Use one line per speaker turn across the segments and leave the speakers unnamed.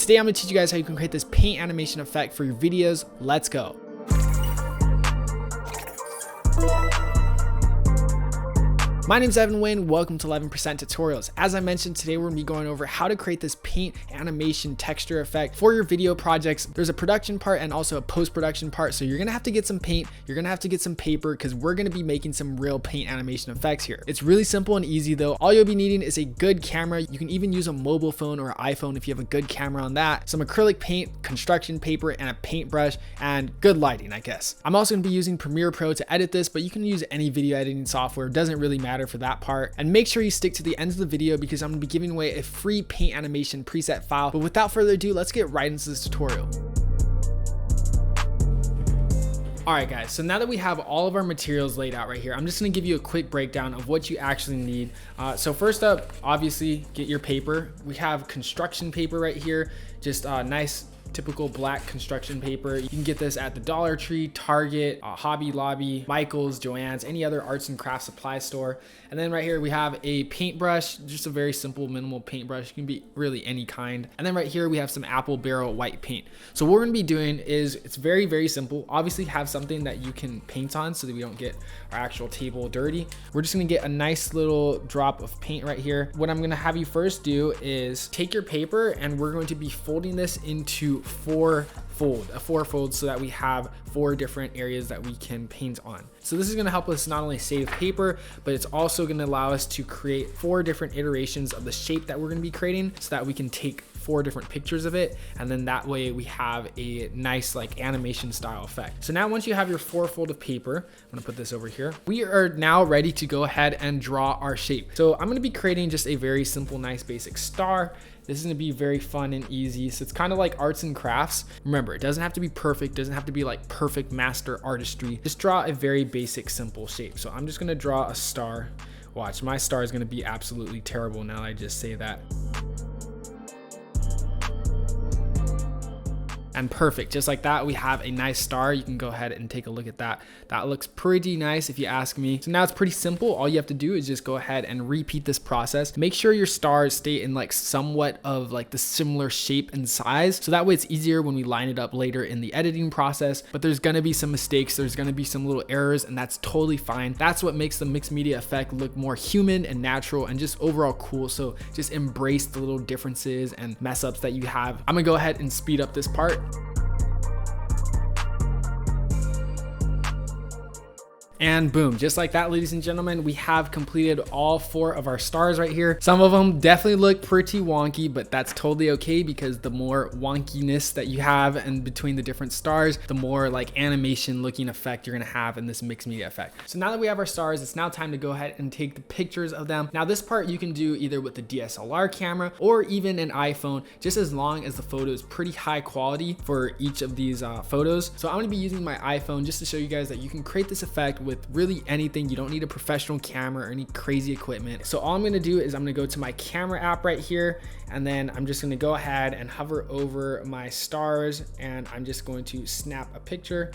Today I'm gonna teach you guys how you can create this paint animation effect for your videos. Let's go. My name is Evan Huynh. Welcome to 11% Tutorials. As I mentioned, today we're going to be going over how to create this paint animation texture effect for your video projects. There's a production part and also a post-production part. So you're going to have to get some paint. You're going to have to get some paper because we're going to be making some real paint animation effects here. It's really simple and easy though. All you'll be needing is a good camera. You can even use a mobile phone or iPhone if you have a good camera on that. Some acrylic paint, construction paper, and a paintbrush, and good lighting, I guess. I'm also going to be using Premiere Pro to edit this, but you can use any video editing software. It doesn't really matter for that part. And make sure you stick to the end of the video because I'm going to be giving away a free paint animation preset file. But without further ado, let's get right into this tutorial. All right guys, so now that we have all of our materials laid out right here, I'm just gonna give you a quick breakdown of what you actually need. So first up, obviously get your paper. We have construction paper right here, just nice typical black construction paper. You can get this at the Dollar Tree, Target, Hobby Lobby, Michael's, Joann's, any other arts and crafts supply store. And then right here we have a paintbrush, just a very simple minimal paintbrush. It can be really any kind. And then right here we have some apple barrel white paint. So what we're gonna be doing is, it's very, very simple. Obviously have something that you can paint on so that we don't get our actual table dirty. We're just gonna get a nice little drop of paint right here. What I'm gonna have you first do is take your paper and we're going to be folding this into four fold so that we have 4 different areas that we can paint on. So this is going to help us not only save paper, but it's also going to allow us to create 4 different iterations of the shape that we're going to be creating so that we can take 4 different pictures of it, and then that way we have a nice like animation style effect. So now once you have your 4 fold of paper, I'm gonna put this over here. We are now ready to go ahead and draw our shape. So I'm gonna be creating just a very simple, nice basic star. This is gonna be very fun and easy. So it's kind of like arts and crafts. Remember, it doesn't have to be perfect, doesn't have to be like perfect master artistry. Just draw a very basic, simple shape. So I'm just gonna draw a star. Watch, my star is gonna be absolutely terrible now that I just say that. And perfect, just like that, we have a nice star. You can go ahead and take a look at that. That looks pretty nice if you ask me. So now it's pretty simple. All you have to do is just go ahead and repeat this process. Make sure your stars stay in like somewhat of like the similar shape and size. So that way it's easier when we line it up later in the editing process, but there's gonna be some mistakes. There's gonna be some little errors and that's totally fine. That's what makes the mixed media effect look more human and natural and just overall cool. So just embrace the little differences and mess ups that you have. I'm gonna go ahead and speed up this part. And boom, just like that, ladies and gentlemen, we have completed all 4 of our stars right here. Some of them definitely look pretty wonky, but that's totally okay because the more wonkiness that you have in between the different stars, the more like animation looking effect you're gonna have in this mixed media effect. So now that we have our stars, it's now time to go ahead and take the pictures of them. Now this part you can do either with the DSLR camera or even an iPhone, just as long as the photo is pretty high quality for each of these photos. So I'm gonna be using my iPhone just to show you guys that you can create this effect with really anything. You don't need a professional camera or any crazy equipment. So all I'm gonna do is I'm gonna go to my camera app right here, and then I'm just gonna go ahead and hover over my stars, and I'm just going to snap a picture.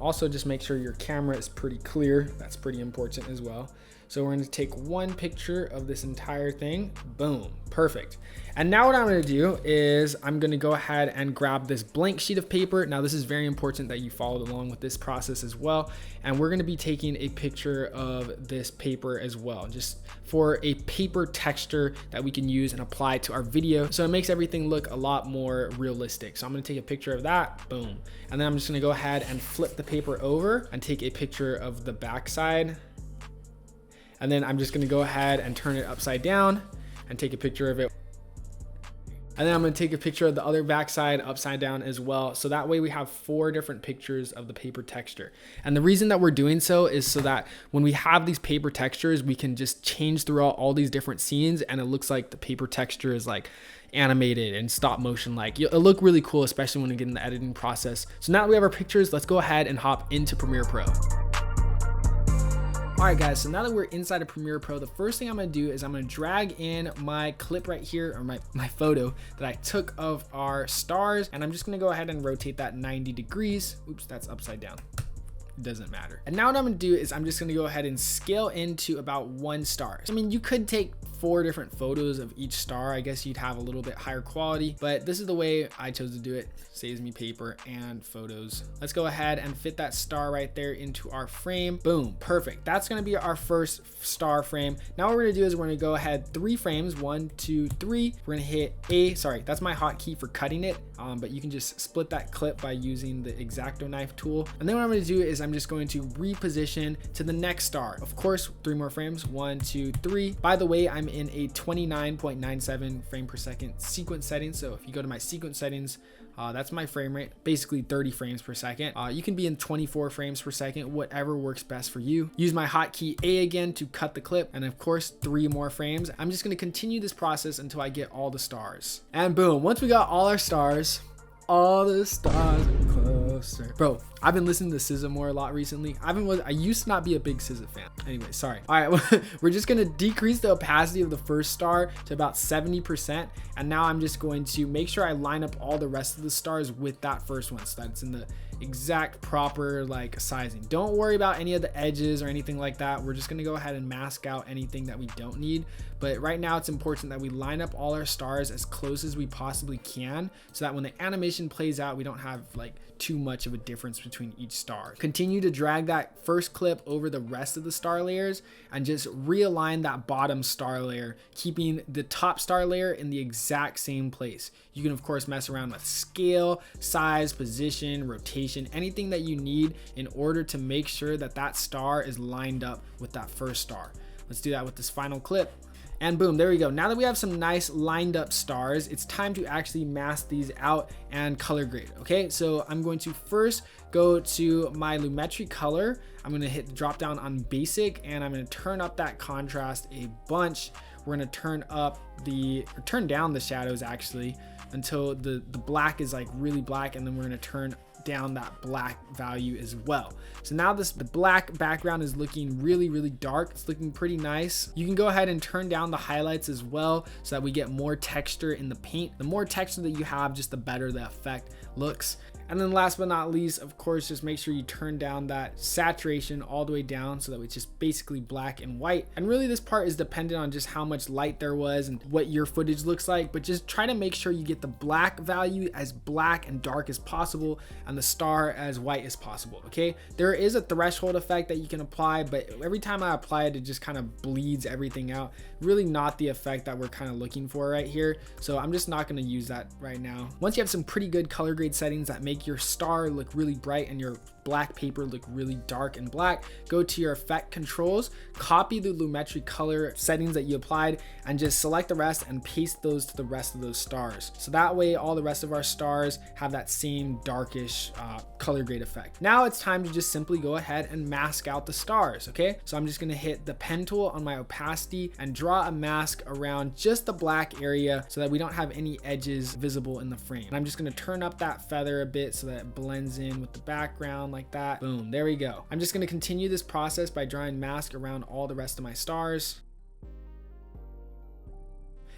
Also just make sure your camera is pretty clear. That's pretty important as well. So we're gonna take one picture of this entire thing. Boom, perfect. And now what I'm gonna do is I'm gonna go ahead and grab this blank sheet of paper. Now this is very important that you followed along with this process as well. And we're gonna be taking a picture of this paper as well, just for a paper texture that we can use and apply to our video. So it makes everything look a lot more realistic. So I'm gonna take a picture of that, boom. And then I'm just gonna go ahead and flip the paper over and take a picture of the backside. And then I'm just gonna go ahead and turn it upside down and take a picture of it. And then I'm gonna take a picture of the other backside upside down as well. So that way we have 4 different pictures of the paper texture. And the reason that we're doing so is so that when we have these paper textures, we can just change throughout all these different scenes and it looks like the paper texture is like animated and stop motion like. It'll look really cool, especially when we get in the editing process. So now that we have our pictures, let's go ahead and hop into Premiere Pro. All right guys, so now that we're inside of Premiere Pro, the first thing I'm gonna do is I'm gonna drag in my clip right here, or my photo that I took of our stars, and I'm just gonna go ahead and rotate that 90 degrees. Oops, that's upside down. it doesn't matter. And now what I'm gonna do is I'm just gonna go ahead and scale into about 1 star. I mean, you could take 4 different photos of each star. I guess you'd have a little bit higher quality, but this is the way I chose to do it. Saves me paper and photos. Let's go ahead and fit that star right there into our frame. Boom, perfect. That's gonna be our first star frame. Now what we're gonna do is we're gonna go ahead 3 frames, 1, 2, 3. We're gonna hit A, sorry, that's my hotkey for cutting it, but you can just split that clip by using the X-Acto knife tool. And then what I'm gonna do is I'm just going to reposition to the next star. Of course, 3 more frames, 1, 2, 3. By the way, I'm in a 29.97 frame per second sequence setting. So if you go to my sequence settings, that's my frame rate, basically 30 frames per second. You can be in 24 frames per second, whatever works best for you. Use my hotkey A again to cut the clip, and of course 3 more frames. I'm just gonna continue this process until I get all the stars. And boom, once we got all our stars, all the stars are closer. Bro, I've been listening to SZA more a lot recently. I used to not be a big SZA fan. Anyway, sorry. All right, we're just gonna decrease the opacity of the first star to about 70%. And now I'm just going to make sure I line up all the rest of the stars with that first one, so that's in the exact proper like sizing. Don't worry about any of the edges or anything like that. We're just gonna go ahead and mask out anything that we don't need. But right now it's important that we line up all our stars as close as we possibly can, so that when the animation plays out, we don't have like too much of a difference between each star. Continue to drag that first clip over the rest of the star layers and just realign that bottom star layer, keeping the top star layer in the exact same place. You can of course mess around with scale, size, position, rotation, anything that you need in order to make sure that that star is lined up with that first star. Let's do that with this final clip. And boom, there we go. Now that we have some nice lined up stars, it's time to actually mask these out and color grade. Okay, so I'm going to first go to my lumetri color. I'm gonna hit the drop down on basic, and I'm gonna turn up that contrast a bunch. We're gonna turn down the shadows actually until the black is like really black, and then we're gonna turn down that black value as well. So now the black background is looking really dark. It's looking pretty nice. You can go ahead and turn down the highlights as well so that we get more texture in the paint. The more texture that you have, just the better the effect looks. And then last but not least, of course, just make sure you turn down that saturation all the way down so that it's just basically black and white. And really this part is dependent on just how much light there was and what your footage looks like, but just try to make sure you get the black value as black and dark as possible and the star as white as possible, okay? There is a threshold effect that you can apply, but every time I apply it, it just kind of bleeds everything out. Really not the effect that we're kind of looking for right here. So I'm just not gonna use that right now. Once you have some pretty good color grade settings that make your star look really bright and your black paper look really dark and black, go to your effect controls, copy the lumetri color settings that you applied, and just select the rest and paste those to the rest of those stars. So that way all the rest of our stars have that same darkish color grade effect. Now it's time to just simply go ahead and mask out the stars, okay? So I'm just gonna hit the pen tool on my opacity and draw a mask around just the black area so that we don't have any edges visible in the frame. And I'm just gonna turn up that feather a bit so that it blends in with the background like that. Boom, there we go. I'm just gonna continue this process by drawing mask around all the rest of my stars.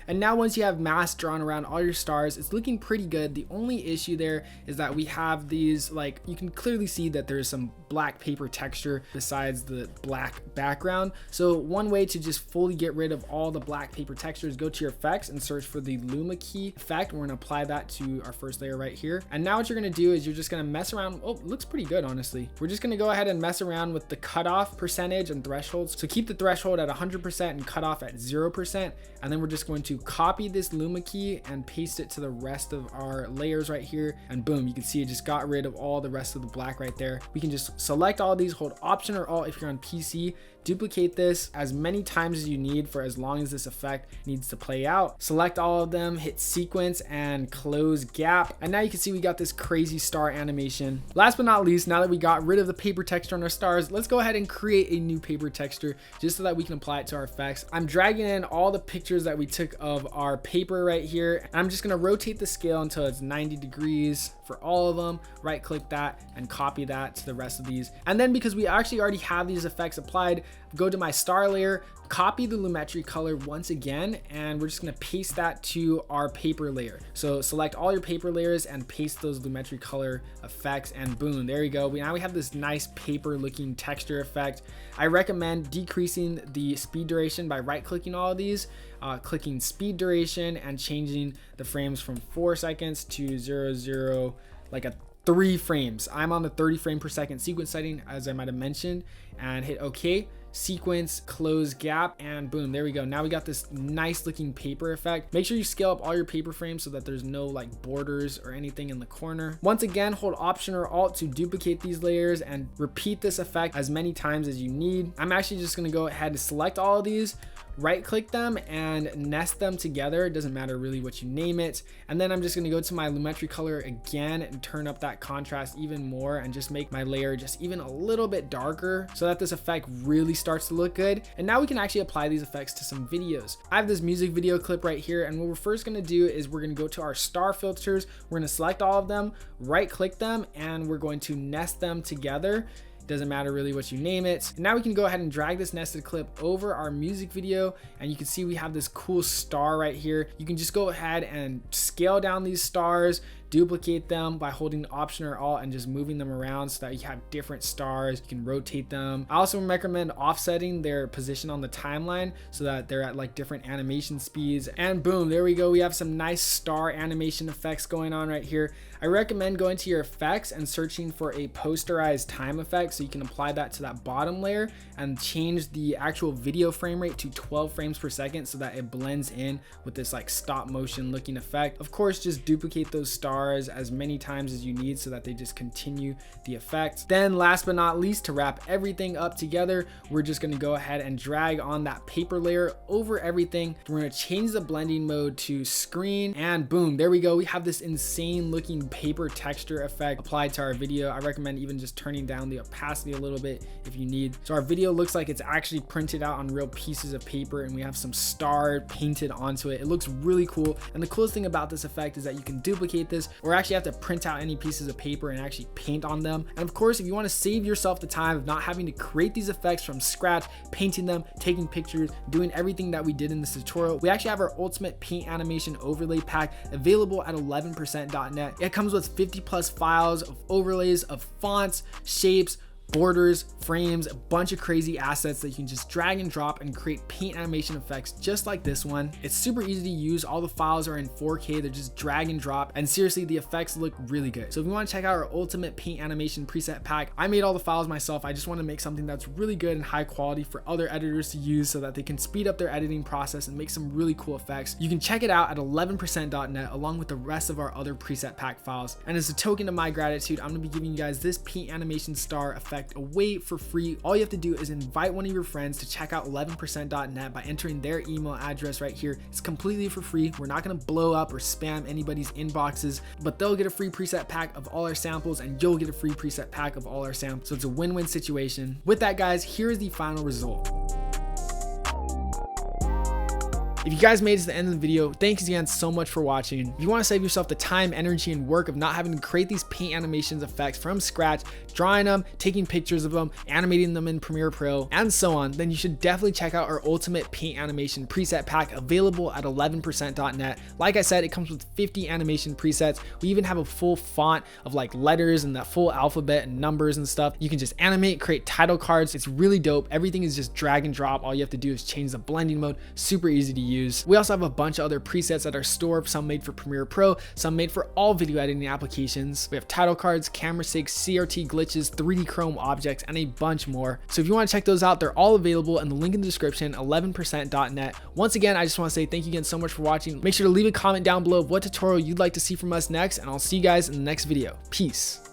And now once you have mask drawn around all your stars, it's looking pretty good. The only issue there is that we have these, like, you can clearly see that there's some black paper texture besides the black background. So one way to just fully get rid of all the black paper texture is go to your effects and search for the Luma key effect. We're gonna apply that to our first layer right here. And now what you're gonna do is you're just gonna mess around. Oh, it looks pretty good, honestly. We're just gonna go ahead and mess around with the cutoff percentage and thresholds. So keep the threshold at 100% and cutoff at 0%. And then we're just going to copy this Luma key and paste it to the rest of our layers right here, and boom, you can see it just got rid of all the rest of the black right there. We can just select all of these, hold Option or Alt if you're on PC, duplicate this as many times as you need for as long as this effect needs to play out. Select all of them, hit sequence and close gap, and now you can see we got this crazy star animation. Last but not least, now that we got rid of the paper texture on our stars, let's go ahead and create a new paper texture just so that we can apply it to our effects. I'm dragging in all the pictures that we took of our paper right here, and I'm just gonna rotate the scale until it's 90 degrees for all of them. Right click that and copy that to the rest of these. And then because we actually already have these effects applied, go to my star layer, copy the Lumetri color once again, and we're just gonna paste that to our paper layer. So select all your paper layers and paste those Lumetri color effects, and boom, there you go. Now we have this nice paper looking texture effect. I recommend decreasing the speed duration by right clicking all of these, clicking speed duration and changing the frames from 4 seconds to 0, like a 3 frames. I'm on the 30 frame per second sequence setting, as I might have mentioned, and hit OK. Sequence, close gap, and boom, there we go. Now we got this nice looking paper effect. Make sure you scale up all your paper frames so that there's no like borders or anything in the corner. Once again, hold Option or Alt to duplicate these layers and repeat this effect as many times as you need. I'm actually just gonna go ahead and select all of these, right click them and nest them together. It doesn't matter really what you name it. And then I'm just gonna go to my Lumetri color again and turn up that contrast even more and just make my layer just even a little bit darker so that this effect really starts to look good. And now we can actually apply these effects to some videos. I have this music video clip right here, and what we're first gonna do is we're gonna go to our star filters. We're gonna select all of them, right click them, and we're going to nest them together. Doesn't matter really what you name it. And now we can go ahead and drag this nested clip over our music video, and you can see we have this cool star right here. You can just go ahead and scale down these stars, duplicate them by holding Option or Alt and just moving them around so that you have different stars. You can rotate them. I also recommend offsetting their position on the timeline so that they're at like different animation speeds. And boom, there we go. We have some nice star animation effects going on right here. I recommend going to your effects and searching for a posterized time effect so you can apply that to that bottom layer and change the actual video frame rate to 12 frames per second so that it blends in with this like stop motion looking effect. Of course, just duplicate those stars as many times as you need so that they just continue the effect. Then last but not least, to wrap everything up together, we're just going to go ahead and drag on that paper layer over everything. We're going to change the blending mode to screen, and boom, there we go. We have this insane looking paper texture effect applied to our video. I recommend even just turning down the opacity a little bit if you need. So our video looks like it's actually printed out on real pieces of paper, and we have some star painted onto it. It looks really cool. And the coolest thing about this effect is that you can duplicate this or actually have to print out any pieces of paper and actually paint on them. And of course, if you want to save yourself the time of not having to create these effects from scratch, painting them, taking pictures, doing everything that we did in this tutorial, we actually have our ultimate paint animation overlay pack available at 11%.net. It comes with 50+ files of overlays of fonts, shapes, borders, frames, a bunch of crazy assets that you can just drag and drop and create paint animation effects just like this one. It's super easy to use. All the files are in 4K. They're just drag and drop, and seriously, the effects look really good. So if you want to check out our ultimate paint animation preset pack, I made all the files myself. I just want to make something that's really good and high quality for other editors to use so that they can speed up their editing process and make some really cool effects. You can check it out at 11%.net along with the rest of our other preset pack files. And as a token of my gratitude, I'm going to be giving you guys this paint animation star effect away for free. All you have to do is invite one of your friends to check out 11%.net by entering their email address right here. It's completely for free. We're not going to blow up or spam anybody's inboxes, but they'll get a free preset pack of all our samples and you'll get a free preset pack of all our samples. So it's a win-win situation. With that, guys, here's the final result. If you guys made it to the end of the video, thanks again so much for watching. If you want to save yourself the time, energy, and work of not having to create these paint animations effects from scratch, drawing them, taking pictures of them, animating them in Premiere Pro, and so on, then you should definitely check out our ultimate paint animation preset pack available at 11%.net. Like I said, it comes with 50 animation presets. We even have a full font of like letters and that full alphabet and numbers and stuff. You can just animate, create title cards. It's really dope. Everything is just drag and drop. All you have to do is change the blending mode. Super easy to use. We also have a bunch of other presets at our store, some made for Premiere Pro, some made for all video editing applications. We have title cards, camera sigs, CRT glitches, 3D chrome objects, and a bunch more. So if you want to check those out, they're all available in the link in the description, 11%.net. Once again, I just want to say thank you again so much for watching. Make sure to leave a comment down below of what tutorial you'd like to see from us next, and I'll see you guys in the next video. Peace.